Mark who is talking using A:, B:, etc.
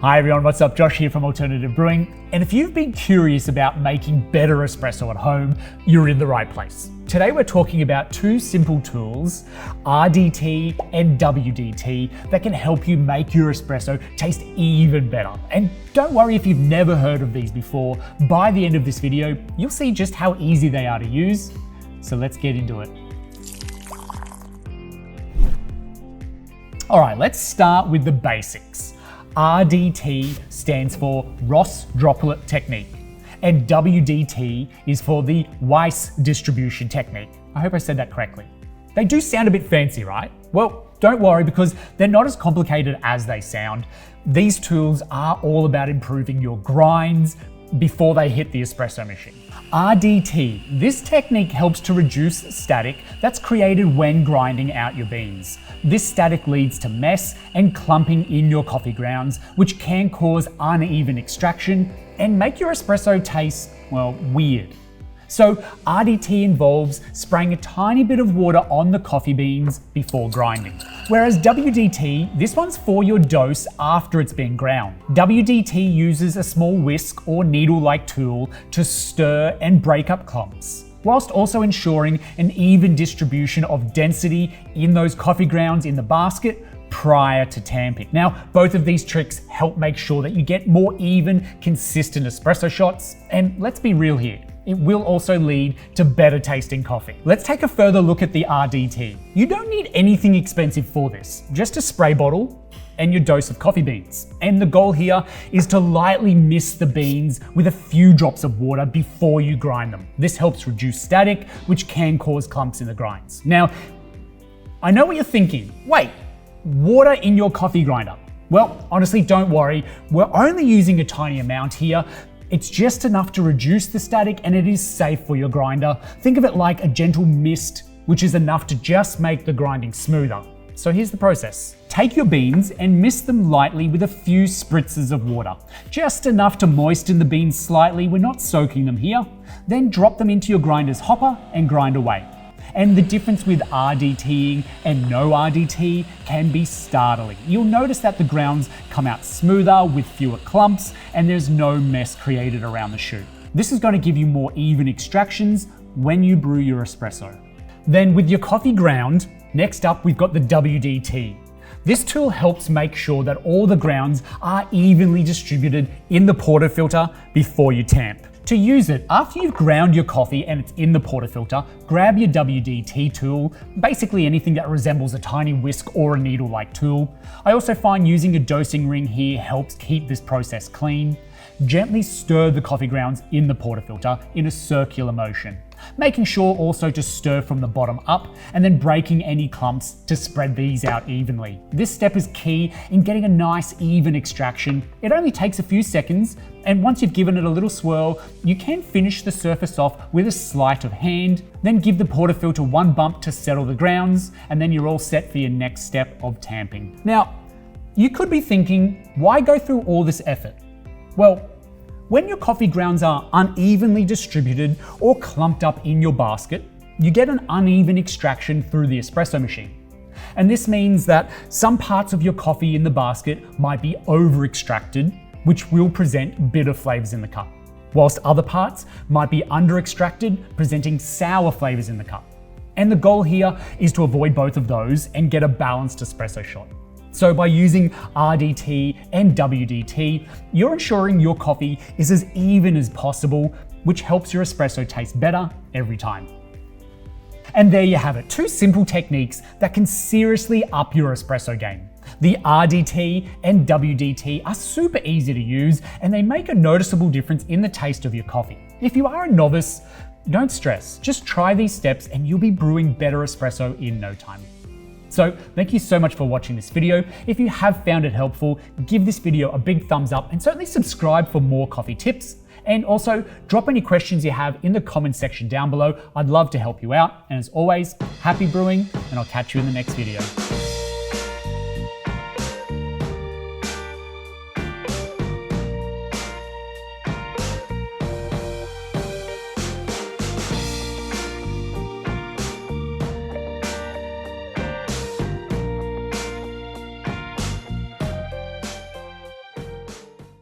A: Hi everyone, what's up? Josh here from Alternative Brewing. And if you've been curious about making better espresso at home, you're in the right place. Today we're talking about two simple tools, RDT and WDT, that can help you make your espresso taste even better. And don't worry if you've never heard of these before. By the end of this video, you'll see just how easy they are to use. So let's get into it. All right, let's start with the basics. RDT stands for Ross Droplet Technique, and WDT is for the Weiss Distribution Technique. I hope I said that correctly. They do sound a bit fancy, right? Well, don't worry because they're not as complicated as they sound. These tools are all about improving your grinds before they hit the espresso machine. RDT, this technique helps to reduce static that's created when grinding out your beans. This static leads to mess and clumping in your coffee grounds, which can cause uneven extraction and make your espresso taste, well, weird. So RDT involves spraying a tiny bit of water on the coffee beans before grinding. Whereas WDT, this one's for your dose after it's been ground. WDT uses a small whisk or needle-like tool to stir and break up clumps, whilst also ensuring an even distribution of density in those coffee grounds in the basket prior to tamping. Now, both of these tricks help make sure that you get more even, consistent espresso shots. And let's be real here, it will also lead to better tasting coffee. Let's take a further look at the RDT. You don't need anything expensive for this, just a spray bottle and your dose of coffee beans. And the goal here is to lightly mist the beans with a few drops of water before you grind them. This helps reduce static, which can cause clumps in the grinds. Now, I know what you're thinking. Wait, water in your coffee grinder? Well, honestly, don't worry. We're only using a tiny amount here. It's just enough to reduce the static and it is safe for your grinder. Think of it like a gentle mist, which is enough to just make the grinding smoother. So here's the process. Take your beans and mist them lightly with a few spritzes of water. Just enough to moisten the beans slightly, we're not soaking them here. Then drop them into your grinder's hopper and grind away. And the difference with RDTing and no RDT can be startling. You'll notice that the grounds come out smoother with fewer clumps and there's no mess created around the shoot. This is going to give you more even extractions when you brew your espresso. Then with your coffee ground, next up we've got the WDT. This tool helps make sure that all the grounds are evenly distributed in the portafilter before you tamp. To use it, after you've ground your coffee and it's in the portafilter, grab your WDT tool, basically anything that resembles a tiny whisk or a needle-like tool. I also find using a dosing ring here helps keep this process clean. Gently stir the coffee grounds in the portafilter in a circular motion, making sure also to stir from the bottom up and then breaking any clumps to spread these out evenly. This step is key in getting a nice even extraction. It only takes a few seconds, and once you've given it a little swirl, you can finish the surface off with a sleight of hand, then give the portafilter one bump to settle the grounds, and then you're all set for your next step of tamping. Now, you could be thinking, why go through all this effort? Well, when your coffee grounds are unevenly distributed or clumped up in your basket, you get an uneven extraction through the espresso machine. And this means that some parts of your coffee in the basket might be over-extracted, which will present bitter flavors in the cup, whilst other parts might be under-extracted, presenting sour flavors in the cup. And the goal here is to avoid both of those and get a balanced espresso shot. So by using RDT and WDT, you're ensuring your coffee is as even as possible, which helps your espresso taste better every time. And there you have it, two simple techniques that can seriously up your espresso game. The RDT and WDT are super easy to use and they make a noticeable difference in the taste of your coffee. If you are a novice, don't stress, just try these steps and you'll be brewing better espresso in no time. So thank you so much for watching this video. If you have found it helpful, give this video a big thumbs up and certainly subscribe for more coffee tips. And also drop any questions you have in the comment section down below. I'd love to help you out. And as always, happy brewing, and I'll catch you in the next video.